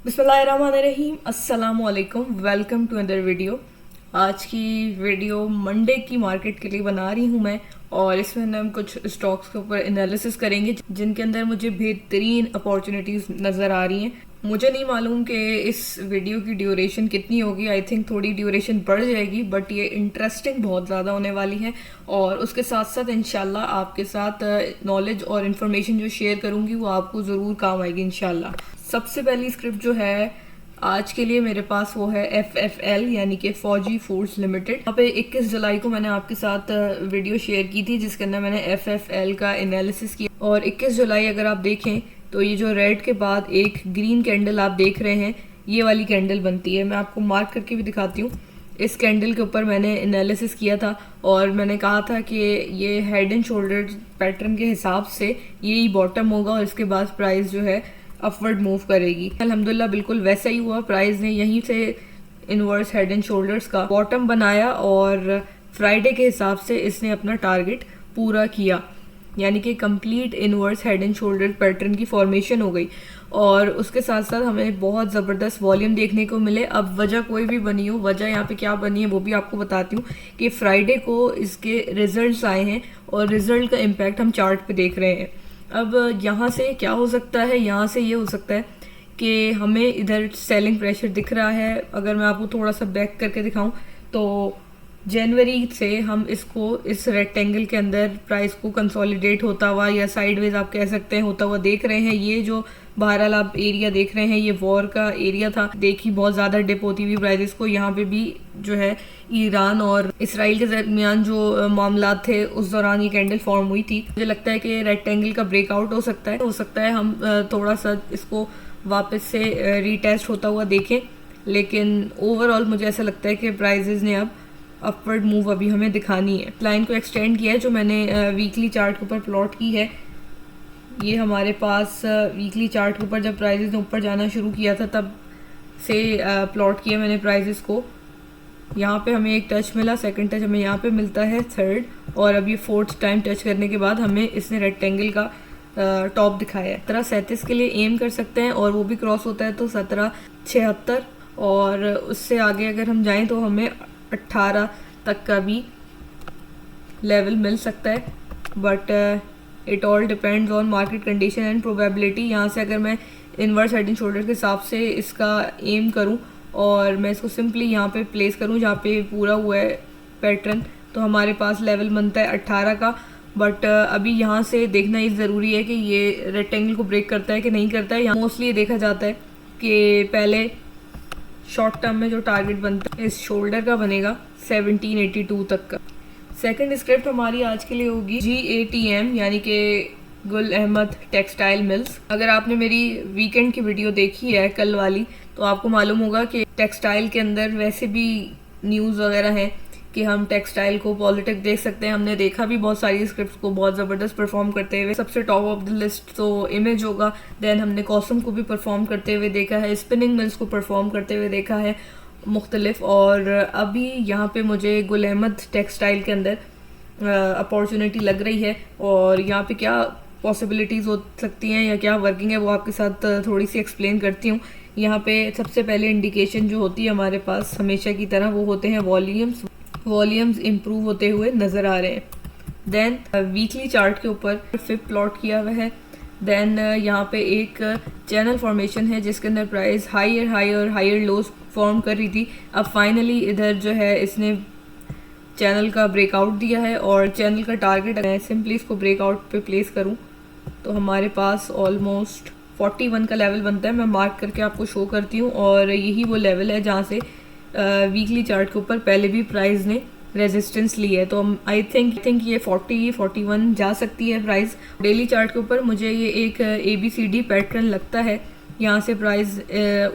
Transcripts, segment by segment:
बिस्मिल्लाहिर्रहमानिर्रहीम, अस्सलाम वालेकुम। Welcome to other video. आज की वीडियो मंडे की मार्केट के लिए बना रही हूँ मैं, और इसमें हम कुछ स्टॉक्स के ऊपर एनालिसिस करेंगे जिनके अंदर मुझे बेहतरीन अपॉर्चुनिटीज़ नज़र आ रही हैं। मुझे नहीं मालूम कि इस वीडियो की ड्यूरेशन कितनी होगी। आई थिंक थोड़ी ड्यूरेशन बढ़ जाएगी, बट ये इंटरेस्टिंग बहुत ज़्यादा होने वाली है। और उसके साथ साथ इंशाल्लाह आपके साथ नॉलेज और इन्फॉर्मेशन जो शेयर करूँगी वो आपको ज़रूर काम आएगी इंशाल्लाह। सबसे पहली स्क्रिप्ट जो है आज के लिए मेरे पास वो है FFL यानी कि फौजी फूड्स लिमिटेड। यहाँ पे 21 जुलाई को मैंने आपके साथ वीडियो शेयर की थी जिसके अंदर मैंने FFL का एनालिसिस किया। और 21 जुलाई अगर आप देखें तो ये जो रेड के बाद एक ग्रीन कैंडल आप देख रहे हैं, ये वाली कैंडल बनती है। मैं आपको मार्क करके भी दिखाती हूँ। इस कैंडल के ऊपर मैंने एनालिसिस किया था और मैंने कहा था कि ये हेड एंड शोल्डर पैटर्न के हिसाब से यही बॉटम होगा और इसके बाद प्राइस जो है अपवर्ड मूव करेगी। अल्हम्दुलिल्लाह बिल्कुल वैसा ही हुआ। प्राइस ने यहीं से इनवर्स हेड एंड शोल्डर्स का बॉटम बनाया और फ्राइडे के हिसाब से इसने अपना टारगेट पूरा किया, यानी कि complete inverse head and shoulder pattern की फॉर्मेशन हो गई। और उसके साथ साथ हमें बहुत ज़बरदस्त वॉल्यूम देखने को मिले। अब वजह कोई भी बनी हो, वजह यहाँ पे क्या बनी है वो भी आपको बताती हूँ कि फ्राइडे को इसके रिजल्ट्स आए हैं और रिजल्ट का इम्पैक्ट हम चार्ट पे देख रहे हैं। अब यहाँ से क्या हो सकता है, यहाँ से ये हो सकता है कि हमें इधर सेलिंग प्रेशर दिख रहा है। अगर मैं आपको थोड़ा सा बैक करके दिखाऊं तो जनवरी से हम इसको इस रेक्टेंगल के अंदर प्राइस को कंसोलिडेट होता हुआ या साइडवेज आप कह सकते हैं होता हुआ देख रहे हैं। ये जो बहरहाल आप एरिया देख रहे हैं ये वॉर का एरिया था। देखी बहुत ज़्यादा डिप होती हुई प्राइसेस को। यहाँ पे भी जो है ईरान और इसराइल के दरमियान जो मामला थे उस दौरान ये कैंडल फॉर्म हुई थी। मुझे लगता है कि रेक्टेंगल का ब्रेकआउट हो सकता है हम थोड़ा सा इसको वापस से रीटेस्ट होता हुआ देखें। लेकिन ओवरऑल मुझे ऐसा लगता है कि प्राइजेस ने अब अपवर्ड मूव अभी हमें दिखानी है। लाइन को एक्सटेंड किया है जो मैंने वीकली चार्ट के ऊपर प्लॉट की है। ये हमारे पास वीकली चार्ट के ऊपर जब प्राइजेस ने ऊपर जाना शुरू किया था तब से प्लॉट किया मैंने प्राइजेस को। यहाँ पे हमें एक टच मिला, सेकंड टच हमें यहाँ पे मिलता है, थर्ड, और अब ये फोर्थ टाइम टच करने के बाद हमें इसने रेक्टेंगल का टॉप दिखाया है। 1737 के लिए एम कर सकते हैं और वो भी क्रॉस होता है तो 1776, और उससे आगे अगर हम जाएं तो हमें 18 तक का भी लेवल मिल सकता है। But it all depends on market condition and probability. यहाँ से अगर मैं इनवर्स हेड एंड शोल्डर के हिसाब से इसका एम करूँ और मैं इसको सिंपली यहाँ पे प्लेस करूँ जहाँ पे पूरा हुआ है पैटर्न, तो हमारे पास लेवल बनता है 18 का। बट अभी यहाँ से देखना ये ज़रूरी है कि ये रेक्टेंगल को ब्रेक करता है कि नहीं करता है। यहाँ मोस्टली ये देखा जाता है कि पहले शॉर्ट टर्म में जो टारगेट बनता है इस शोल्डर का बनेगा 1782 तक का। सेकंड स्क्रिप्ट हमारी आज के लिए होगी GATM यानी कि गुल अहमद टेक्सटाइल मिल्स। अगर आपने मेरी वीकेंड की वीडियो देखी है कल वाली तो आपको मालूम होगा कि टेक्सटाइल के अंदर वैसे भी न्यूज़ वगैरह हैं कि हम टेक्सटाइल को पॉलिटिक्स देख सकते हैं। हमने देखा भी बहुत सारी स्क्रिप्ट्स को बहुत ज़बरदस्त परफॉर्म करते हुए। सबसे टॉप ऑफ द लिस्ट तो इमेज होगा, देन हमने कॉसम को भी परफॉर्म करते हुए देखा है, स्पिनिंग मिल्स को परफॉर्म करते हुए देखा है मुख्तलिफ। और अभी यहाँ पे मुझे गुल अहमद टेक्सटाइल के अंदर अपॉर्चुनिटी लग रही है और यहाँ पे क्या पॉसिबिलिटीज़ हो सकती हैं या क्या वर्किंग है वो आपके साथ थोड़ी सी एक्सप्लेन करती हूँ। यहाँ पे सबसे पहले इंडिकेशन जो होती है हमारे पास हमेशा की तरह वो होते हैं वॉल्यूम्स इम्प्रूव होते हुए नज़र आ रहे हैं। देन वीकली चार्ट के ऊपर फिप प्लॉट किया हुआ है। देन यहाँ पे एक चैनल फॉर्मेशन है जिसके अंदर प्राइस हायर लोज फॉर्म कर रही थी। अब फाइनली इधर जो है इसने चैनल का ब्रेकआउट दिया है और चैनल का टारगेट मैं सिंपली इसको ब्रेकआउट पे प्लेस करूँ तो हमारे पास ऑलमोस्ट 41 का लेवल बनता है। मैं मार्क करके आपको शो करती हूँ और यही वो लेवल है जहाँ से वीकली चार्ट के ऊपर पहले भी प्राइस ने रेजिस्टेंस ली है। तो आई थिंक ये 41 जा सकती है प्राइस। डेली चार्ट के ऊपर मुझे ये एक ABCD पैटर्न लगता है। यहाँ से प्राइस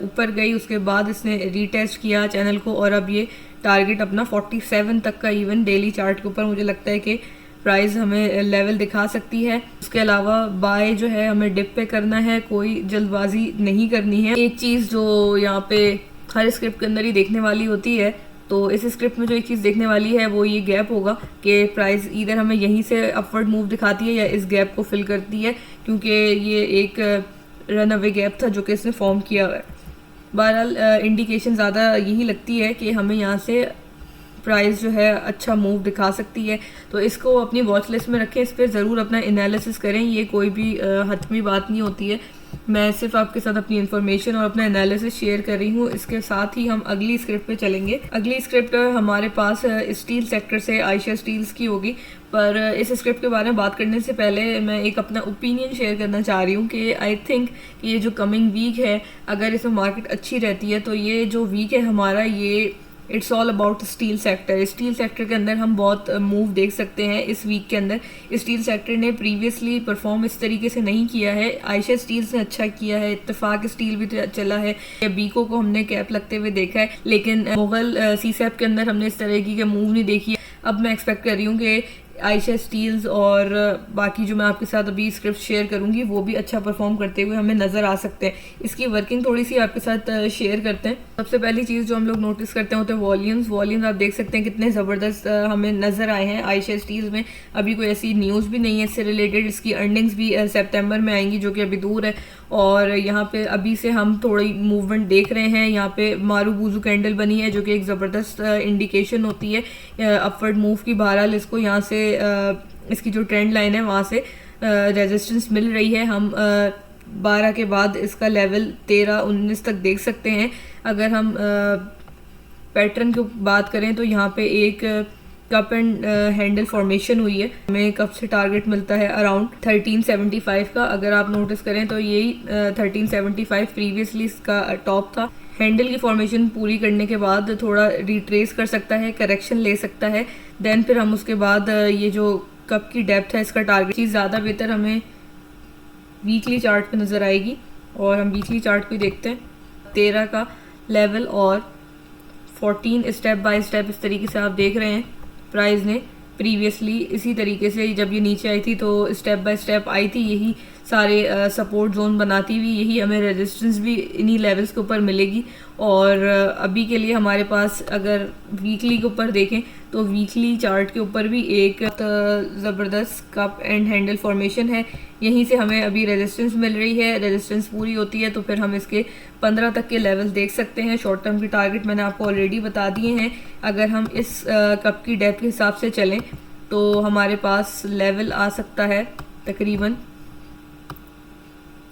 ऊपर गई, उसके बाद इसने रीटेस्ट किया चैनल को और अब ये टारगेट अपना 47 तक का इवन डेली चार्ट के ऊपर मुझे लगता है कि प्राइस हमें लेवल दिखा सकती है। उसके अलावा बाय जो है हमें डिप पे करना है, कोई जल्दबाजी नहीं करनी है। एक चीज़ जो यहाँ पे हर स्क्रिप्ट के अंदर ही देखने वाली होती है, तो इस स्क्रिप्ट में जो एक चीज़ देखने वाली है वो ये गैप होगा कि प्राइस इधर हमें यहीं से अपवर्ड मूव दिखाती है या इस गैप को फिल करती है, क्योंकि ये एक रन अवे गैप था जो कि इसने फॉर्म किया हुआ है। बहरहाल इंडिकेशन ज़्यादा यही लगती है कि हमें यहाँ से प्राइस जो है अच्छा मूव दिखा सकती है, तो इसको अपनी वॉच लिस्ट में रखें, इस पर ज़रूर अपना एनालिसिस करें। ये कोई भी हतमी बात नहीं होती है, मैं सिर्फ आपके साथ अपनी इन्फॉर्मेशन और अपना एनालिसिस शेयर कर रही हूँ। इसके साथ ही हम अगली स्क्रिप्ट पे चलेंगे। अगली स्क्रिप्ट हमारे पास स्टील सेक्टर से आयशा स्टील्स की होगी, पर इस स्क्रिप्ट के बारे में बात करने से पहले मैं एक अपना ओपिनियन शेयर करना चाह रही हूँ कि आई थिंक ये जो कमिंग वीक है, अगर इसमें मार्केट अच्छी रहती है तो ये जो वीक है हमारा, ये it's all about steel sector. Steel sector के अंदर हम बहुत मूव देख सकते हैं इस वीक के अंदर। स्टील सेक्टर ने प्रीवियसली परफॉर्म इस तरीके से नहीं किया है। आयशा स्टील्स ने अच्छा किया है, इत्तेफाक स्टील भी चला है, बीको को हमने कैप लगते हुए देखा है, लेकिन मुगल सीसैप के अंदर हमने इस तरह की मूव नहीं देखी है। अब मैं एक्सपेक्ट कर रही हूँ कि आयशा स्टील्स और बाकी जो मैं आपके साथ अभी स्क्रिप्ट शेयर करूंगी वो भी अच्छा परफॉर्म करते हुए हमें नज़र आ सकते हैं। इसकी वर्किंग थोड़ी सी आपके साथ शेयर करते हैं। सबसे पहली चीज़ जो हम लोग नोटिस करते हैं होते हैं वॉल्यूम्स आप देख सकते हैं कितने ज़बरदस्त हमें नज़र आए हैं आयशा स्टील्स में। अभी कोई ऐसी न्यूज़ भी नहीं है इससे रिलेटेड, इसकी अर्निंग्स भी सितंबर में आएंगी जो कि अभी दूर है, और यहाँ पे अभी से हम थोड़ी मूवमेंट देख रहे हैं। यहाँ पे मारूबूजू कैंडल बनी है जो कि एक ज़बरदस्त इंडिकेशन होती है अपवर्ड मूव की। बहरहाल इसको यहाँ से इसकी जो ट्रेंड लाइन है वहाँ से रेजिस्टेंस मिल रही है। हम 12 के बाद इसका लेवल 13-19 तक देख सकते हैं। अगर हम पैटर्न की बात करें तो यहाँ पे एक कप एंड हैंडल फॉर्मेशन हुई है, हमें कब से टारगेट मिलता है अराउंड 1375 का। अगर आप नोटिस करें तो यही 1375 प्रीवियसली इसका टॉप था। हैंडल की फॉर्मेशन पूरी करने के बाद थोड़ा रिट्रेस कर सकता है, करेक्शन ले सकता है, देन फिर हम उसके बाद ये जो कप की डेप्थ है इसका टारगेट चीज़ ज़्यादा बेहतर हमें वीकली चार्ट पे नज़र आएगी। और हम वीकली चार्ट पे देखते हैं 13 का लेवल और 14 स्टेप बाय स्टेप इस तरीके से आप देख रहे हैं। प्राइस ने प्रीवियसली इसी तरीके से जब ये नीचे आई थी तो स्टेप बाय स्टेप आई थी, यही सारे सपोर्ट जोन बनाती हुई, यही हमें रेजिस्टेंस भी इन्हीं लेवल्स के ऊपर मिलेगी। और अभी के लिए हमारे पास अगर वीकली के ऊपर देखें तो वीकली चार्ट के ऊपर भी एक ज़बरदस्त कप एंड हैंडल फॉर्मेशन है, यहीं से हमें अभी रेजिस्टेंस मिल रही है। रेजिस्टेंस पूरी होती है तो फिर हम इसके 15 तक के लेवल्स देख सकते हैं। शॉर्ट टर्म की टारगेट मैंने आपको ऑलरेडी बता दिए हैं। अगर हम इस कप की डेप्थ के हिसाब से चलें तो हमारे पास लेवल आ सकता है तकरीबन,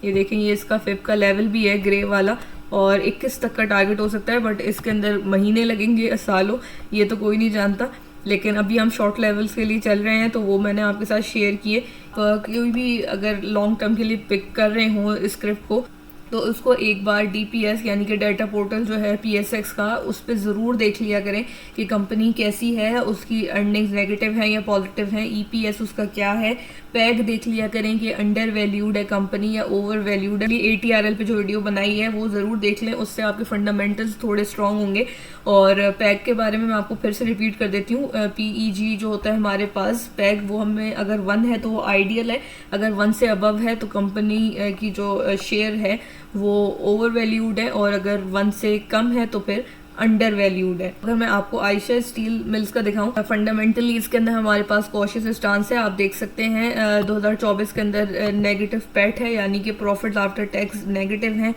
ये देखें ये इसका फिब का लेवल भी है ग्रे वाला, और 21 तक का टारगेट हो सकता है, बट इसके अंदर महीने लगेंगे सालों ये तो कोई नहीं जानता। लेकिन अभी हम शॉर्ट लेवल्स के लिए चल रहे हैं तो वो मैंने आपके साथ शेयर किए। कोई भी अगर लॉन्ग टर्म के लिए पिक कर रहे हो स्क्रिप्ट को तो उसको एक बार DPS यानी कि डाटा पोर्टल जो है PSX का, उस पर ज़रूर देख लिया करें कि कंपनी कैसी है, उसकी अर्निंग्स नेगेटिव है या पॉजिटिव है, EPS उसका क्या है। पैग देख लिया करें कि अंडर वैल्यूड है कंपनी या ओवर वैल्यूड है। ATRL पे जो वीडियो बनाई है वो ज़रूर देख लें, उससे आपके फंडामेंटल्स थोड़े स्ट्रॉन्ग होंगे। और पैग के बारे में मैं आपको फिर से रिपीट कर देती हूँ, PEG जो होता है हमारे पास पैग, वो हमें अगर 1 है तो वो आइडियल है, अगर 1 से अबव है तो कंपनी की जो शेयर है वो ओवर वैल्यूड है, और अगर 1 से कम है तो फिर अंडर वैल्यूड है। अगर मैं आपको आयशा स्टील मिल्स का दिखाऊं, फंडामेंटली इसके अंदर हमारे पास कॉशियस स्टांस है। आप देख सकते हैं 2024 के अंदर नेगेटिव पैट है, यानी कि प्रॉफिट आफ्टर टैक्स नेगेटिव हैं।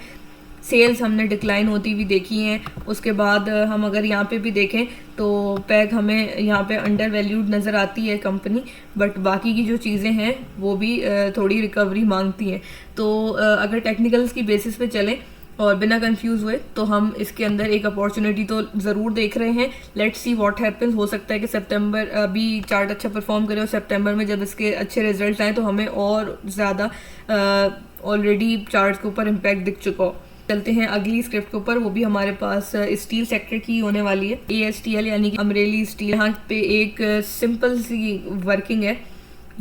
सेल्स हमने डिक्लाइन होती हुई देखी हैं। उसके बाद हम अगर यहाँ पे भी देखें तो पैग हमें यहाँ पे अंडर वैल्यूड नज़र आती है कंपनी, बट बाकी की जो चीज़ें हैं वो भी थोड़ी रिकवरी मांगती हैं। तो अगर टेक्निकल्स की बेसिस पे चलें और बिना कंफ्यूज हुए तो हम इसके अंदर एक अपॉर्चुनिटी तो ज़रूर देख रहे हैं। Let's see what happens. हो सकता है कि सितंबर अभी चार्ट अच्छा परफॉर्म करे और सितंबर में जब इसके अच्छे रिजल्ट आए तो हमें और ज़्यादा ऑलरेडी चार्ट के ऊपर इम्पैक्ट दिख चुका हो। चलते हैं अगली स्क्रिप्ट के ऊपर, वो भी हमारे पास स्टील सेक्टर की होने वाली है, ASTL यानी कि अमरेली स्टील। यहाँ पे एक सिंपल सी वर्किंग है।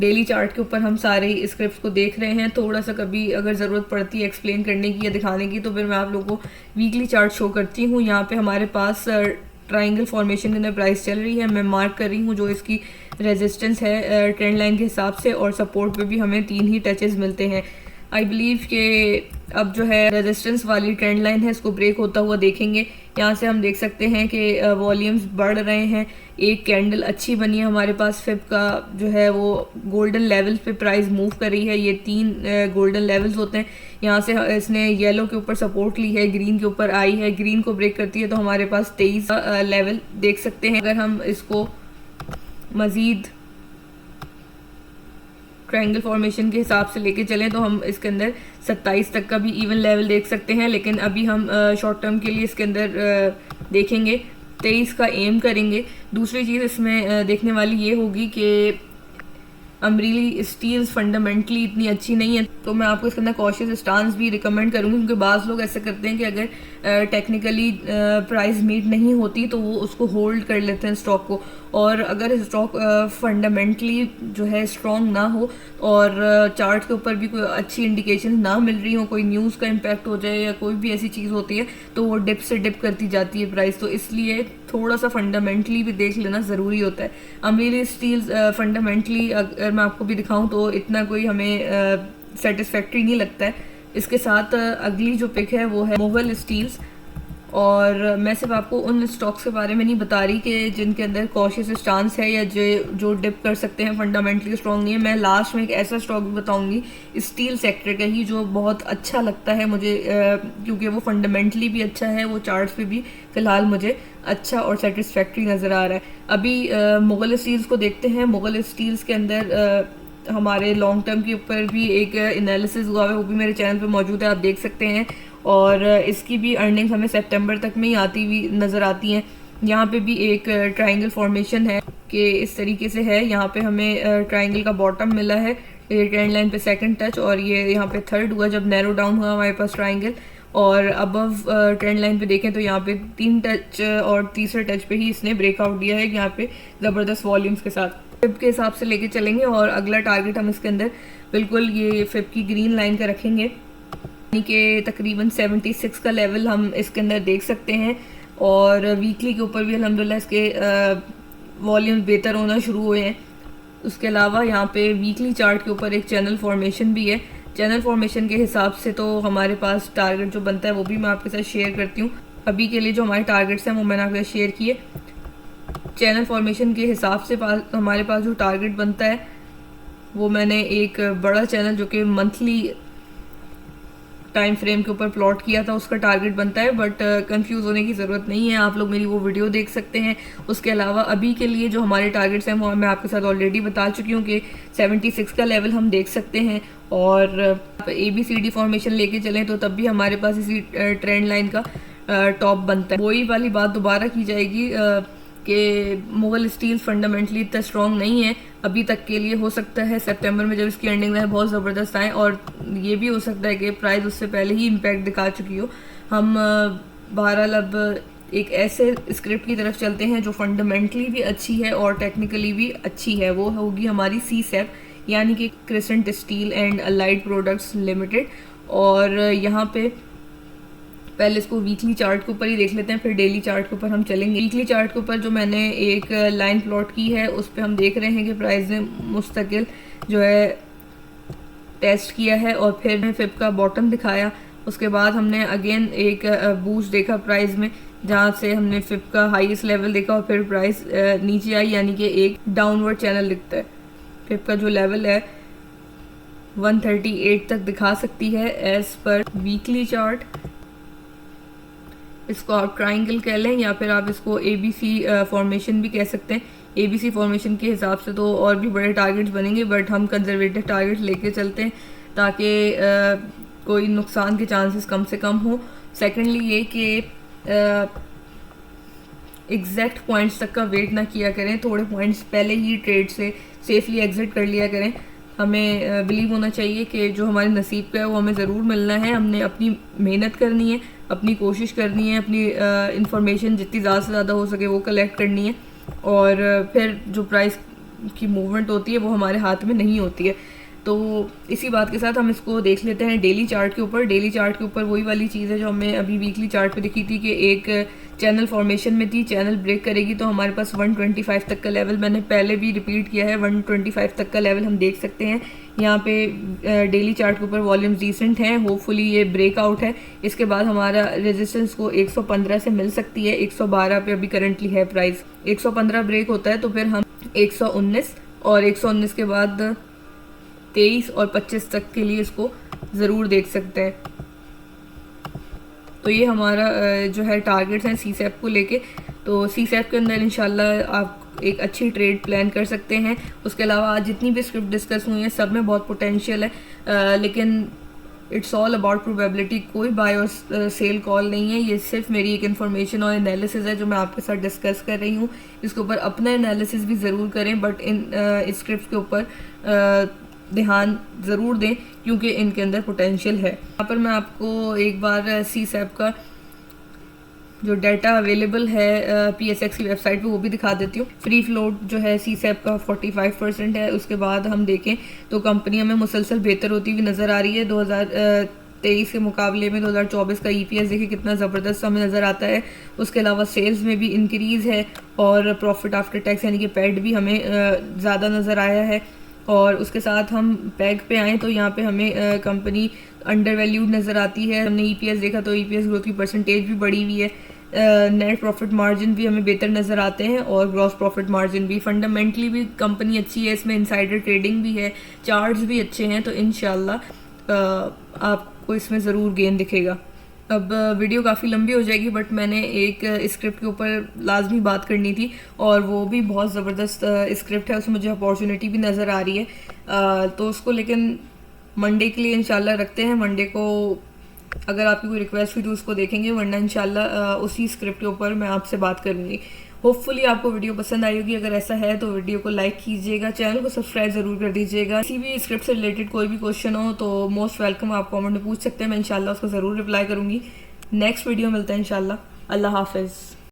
डेली चार्ट के ऊपर हम सारे स्क्रिप्ट को देख रहे हैं। थोड़ा सा कभी अगर ज़रूरत पड़ती है एक्सप्लेन करने की या दिखाने की तो फिर मैं आप लोगों को वीकली चार्ट शो करती हूँ। यहाँ पे हमारे पास ट्राइंगल फॉर्मेशन के अंदर प्राइस चल रही है, मैं मार्क कर रही हूँ जो इसकी रेजिस्टेंस है ट्रेंड लाइन के हिसाब से, और सपोर्ट पे भी हमें 3 ही टचेस मिलते हैं। आई बिलीव कि अब जो है रेजिस्टेंस वाली ट्रेंड लाइन है इसको ब्रेक होता हुआ देखेंगे। यहाँ से हम देख सकते हैं कि वॉल्यूम्स बढ़ रहे हैं। एक कैंडल अच्छी बनी है हमारे पास, फिब का जो है वो गोल्डन लेवल पे प्राइस मूव कर रही है। ये 3 गोल्डन लेवल्स होते हैं। यहाँ से इसने येलो के ऊपर सपोर्ट ली है, ग्रीन के ऊपर आई है, ग्रीन को ब्रेक करती है तो हमारे पास 23 लेवल देख सकते हैं। अगर हम इसको मज़ीद ट्रायंगल फॉर्मेशन के हिसाब से लेके चलें तो हम इसके अंदर 27 तक का भी इवन लेवल देख सकते हैं, लेकिन अभी हम शॉर्ट टर्म के लिए इसके अंदर देखेंगे 23 का एम करेंगे। दूसरी चीज़ इसमें देखने वाली ये होगी कि अमरीली स्टील्स फंडामेंटली इतनी अच्छी नहीं है, तो मैं आपको इसके अंदर कॉशियस स्टांस भी रिकमेंड करूँगी, क्योंकि बाज़ लोग ऐसा करते हैं कि अगर टेक्निकली प्राइस मीट नहीं होती तो वो उसको होल्ड कर लेते हैं स्टॉक को। और अगर स्टॉक फंडामेंटली जो है स्ट्रॉन्ग ना हो और चार्ट के ऊपर भी कोई अच्छी इंडिकेशन ना मिल रही हो, कोई न्यूज़ का इम्पैक्ट हो जाए या कोई भी ऐसी चीज़ होती है तो वो डिप से डिप करती जाती है प्राइस। तो इसलिए थोड़ा सा फंडामेंटली भी देख लेना ज़रूरी होता है। अमरीली स्टील्स फंडामेंटली अगर मैं आपको भी दिखाऊं तो इतना कोई हमें सेटिस्फैक्ट्री नहीं लगता है। इसके साथ अगली जो पिक है वो है मुगल स्टील्स, और मैं सिर्फ आपको उन स्टॉक्स के बारे में नहीं बता रही कि जिनके अंदर कॉशियस स्टांस है या जो डिप कर सकते हैं, फंडामेंटली स्ट्रॉन्ग नहीं है। मैं लास्ट में एक ऐसा स्टॉक भी बताऊंगी स्टील सेक्टर का ही जो बहुत अच्छा लगता है मुझे, क्योंकि वो फंडामेंटली भी अच्छा है, वो चार्ट्स पे भी फ़िलहाल मुझे अच्छा और सेटिस्फैक्ट्री नज़र आ रहा है। अभी मुगल स्टील्स को देखते हैं। मुगल स्टील्स के अंदर हमारे लॉन्ग टर्म के ऊपर भी एक एनालिसिस हुआ है, वो भी मेरे चैनल पे मौजूद है, आप देख सकते हैं। और इसकी भी अर्निंग्स हमें सितंबर तक में ही आती हुई नज़र आती हैं। यहाँ पे भी एक ट्रायंगल फॉर्मेशन है कि इस तरीके से है। यहाँ पे हमें ट्रायंगल का बॉटम मिला है ट्रेंड लाइन पे सेकंड टच, और ये यहाँ पे थर्ड हुआ जब नैरो डाउन हुआ हमारे पास ट्रायंगल। और अबव ट्रेंड लाइन पे देखें तो यहाँ पे 3 टच और तीसरे टच पे ही इसने ब्रेकआउट दिया है, यहाँ पे ज़बरदस्त वॉल्यूम्स के साथ। फिब के हिसाब से लेके चलेंगे और अगला टारगेट हम इसके अंदर बिल्कुल ये फिब की ग्रीन लाइन का रखेंगे, यानी कि तकरीबन 76 का लेवल हम इसके अंदर देख सकते हैं। और वीकली के ऊपर भी अल्हम्दुलिल्लाह इसके वॉल्यूम बेहतर होना शुरू हुए हैं। उसके अलावा यहाँ पे वीकली चार्ट के ऊपर एक चैनल फॉर्मेशन भी है। चैनल फॉर्मेशन के हिसाब से तो हमारे पास टारगेट जो बनता है वो भी मैं आपके साथ शेयर करती हूँ। अभी के लिए जो हमारे टारगेट्स हैं वो मैंने आपके साथ शेयर किए। चैनल फॉर्मेशन के हिसाब से हमारे पास जो टारगेट बनता है वो मैंने एक बड़ा चैनल जो कि मंथली टाइम फ्रेम के ऊपर प्लॉट किया था उसका टारगेट बनता है, बट कंफ्यूज होने की ज़रूरत नहीं है, आप लोग मेरी वो वीडियो देख सकते हैं। उसके अलावा अभी के लिए जो हमारे टारगेट्स हैं वो मैं आपके साथ ऑलरेडी बता चुकी हूँ कि 76 का लेवल हम देख सकते हैं। और ABCD फॉर्मेशन लेके चलें तो तब भी हमारे पास इसी ट्रेंड लाइन का टॉप बनता है। वही वाली बात दोबारा की जाएगी कि मुगल स्टील फंडामेंटली इतना स्ट्रॉन्ग नहीं है अभी तक के लिए। हो सकता है सितंबर में जब इसकी अर्निंग है बहुत ज़बरदस्त आए, और ये भी हो सकता है कि प्राइस उससे पहले ही इम्पैक्ट दिखा चुकी हो। हम बहरहाल अब एक ऐसे स्क्रिप्ट की तरफ चलते हैं जो फंडामेंटली भी अच्छी है और टेक्निकली भी अच्छी है। वो होगी हमारी CSEP, यानी कि crescent steel and allied products limited. और यहाँ पे पहले इसको वीकली चार्ट के ऊपर ही देख लेते हैं, फिर डेली चार्ट के ऊपर हम चलेंगे। वीकली चार्ट के ऊपर जो मैंने एक लाइन प्लॉट की है उस पर हम देख रहे हैं कि प्राइस ने मुस्तकिल जो है टेस्ट किया है और फिर फिब का बॉटम दिखाया। उसके बाद हमने अगेन एक बूस्ट देखा प्राइस में, जहाँ से हमने फिब का हाईएस्ट लेवल देखा और फिर प्राइस नीचे आई, यानी कि एक डाउनवर्ड चैनल दिखता है। फिब का जो लेवल है 138 तक दिखा सकती है एज पर वीकली चार्ट। इसको आप ट्रायंगल कह लें या फिर आप इसको ABC फॉर्मेशन भी कह सकते हैं। ABC फॉर्मेशन के हिसाब से तो और भी बड़े टारगेट्स बनेंगे, बट हम कंजर्वेटिव टारगेट लेके चलते हैं ताकि कोई नुकसान के चांसेस कम से कम हो। सेकेंडली ये कि एग्जैक्ट पॉइंट्स तक का वेट ना किया करें, थोड़े पॉइंट्स पहले ही ट्रेड से सेफली एग्जिट कर लिया करें। हमें बिलीव होना चाहिए कि जो हमारे नसीब का है वो हमें ज़रूर मिलना है। हमने अपनी मेहनत करनी है, अपनी कोशिश करनी है, अपनी इंफॉर्मेशन जितनी ज़्यादा से ज़्यादा हो सके वो कलेक्ट करनी है, और फिर जो प्राइस की मूवमेंट होती है वो हमारे हाथ में नहीं होती है। तो इसी बात के साथ हम इसको देख लेते हैं डेली चार्ट के ऊपर। डेली चार्ट के ऊपर वही वाली चीज़ है जो हमें अभी वीकली चार्ट पे दिखी थी कि एक चैनल फॉर्मेशन में थी, चैनल ब्रेक करेगी तो हमारे पास 125 तक का लेवल, मैंने पहले भी रिपीट किया है, 125 तक का लेवल हम देख सकते हैं। यहाँ पे डेली चार्ट के ऊपर वॉल्यूम्स डिसेंट हैं, होपफुली ये ब्रेकआउट है। इसके बाद हमारा रेजिस्टेंस को 115 से मिल सकती है, 112 पे अभी करंटली है प्राइस। 115 ब्रेक होता है तो फिर हम 119 और 119 के बाद 23 और 25 तक के लिए इसको ज़रूर देख सकते हैं। तो ये हमारा जो है टारगेट्स हैं सीसैप को लेके। तो सीसैप के अंदर इंशाल्लाह आप एक अच्छी ट्रेड प्लान कर सकते हैं। उसके अलावा आज जितनी भी स्क्रिप्ट डिस्कस हुई है सब में बहुत पोटेंशियल है, लेकिन इट्स ऑल अबाउट प्रोबेबिलिटी। कोई बाय और सेल कॉल नहीं है, ये सिर्फ मेरी एक इन्फॉर्मेशन और एनालिसिस है जो मैं आपके साथ डिस्कस कर रही हूँ। इसके ऊपर अपना एनालिसिस भी ज़रूर करें, बट इन स्क्रिप्ट के ऊपर ध्यान ज़रूर दें क्योंकि इनके अंदर पोटेंशियल है। यहाँ पर मैं आपको एक बार सीसैप का जो डाटा अवेलेबल है PSX की वेबसाइट पे वो भी दिखा देती हूँ। फ्री फ्लोट जो है सीसैप का 45% है। उसके बाद हम देखें तो कंपनी हमें मुसलसल बेहतर होती हुई नज़र आ रही है। 2023 के मुकाबले में 2024 का EPS देखिए कितना ज़बरदस्त हमें नज़र आता है। उसके अलावा सेल्स में भी इंक्रीज़ है और प्रॉफिट आफ्टर टैक्स यानी कि पैट भी हमें ज़्यादा नज़र आया है। और उसके साथ हम पैग पे आएँ तो यहाँ पे हमें कंपनी अंडर वैल्यूड नज़र आती है। हमने EPS देखा तो EPS ग्रोथ की परसेंटेज भी बढ़ी हुई है। नेट प्रॉफिट मार्जिन भी हमें बेहतर नज़र आते हैं और ग्रॉस प्रॉफिट मार्जिन भी। फंडामेंटली भी कंपनी अच्छी है, इसमें इनसाइडर ट्रेडिंग भी है, चार्ट्स भी अच्छे हैं, तो इंशाल्लाह आपको इसमें ज़रूर गेन दिखेगा। अब वीडियो काफ़ी लंबी हो जाएगी, बट मैंने एक स्क्रिप्ट के ऊपर लाजमी बात करनी थी और वो भी बहुत ज़बरदस्त स्क्रिप्ट है, उसमें मुझे अपॉर्चुनिटी भी नज़र आ रही है। तो उसको लेकिन मंडे के लिए इंशाल्लाह रखते हैं। मंडे को अगर आपकी कोई रिक्वेस्ट हुई तो उसको देखेंगे, वरना इंशाल्लाह उसी स्क्रिप्ट के ऊपर मैं आपसे बात करूँगी। होपफुली आपको वीडियो पसंद आई होगी। अगर ऐसा है तो वीडियो को लाइक कीजिएगा, चैनल को सब्सक्राइब ज़रूर कर दीजिएगा। किसी भी स्क्रिप्ट से रिलेटेड कोई भी क्वेश्चन हो तो मोस्ट वेलकम, आप कमेंट में पूछ सकते हैं, मैं इंशाल्लाह उसको ज़रूर रिप्लाई करूँगी। नेक्स्ट वीडियो मिलता है इंशाल्लाह। अल्लाह हाफिज़।